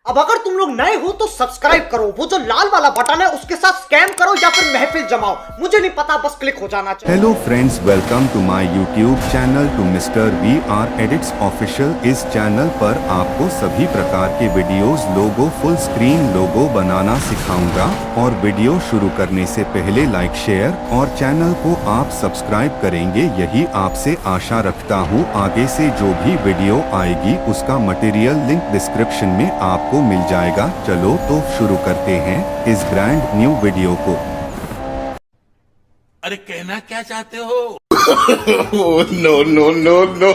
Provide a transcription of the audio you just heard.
अब अगर तुम लोग नए हो तो सब्सक्राइब करो, वो जो लाल वाला बटन है उसके साथ स्कैम करो या फिर महफिल जमाओ, मुझे नहीं पता, बस क्लिक हो जाना चाहिए। Hello friends, welcome to my YouTube channel to mister V R edits official. इस चैनल पर आपको सभी प्रकार के videos, logo, full screen logo बनाना सिखाऊंगा। और वीडियो शुरू करने से पहले लाइक, शेयर और चैनल को आप सब्सक्राइब करेंगे, यही आपसे आशा रखता हूँ। आगे से जो भी वीडियो आएगी उसका मटेरियल लिंक डिस्क्रिप्शन में आपको मिल जाएगा। चलो तो शुरू करते हैं इस ब्रांड न्यू वीडियो को। अरे कहना क्या चाहते हो? No no no no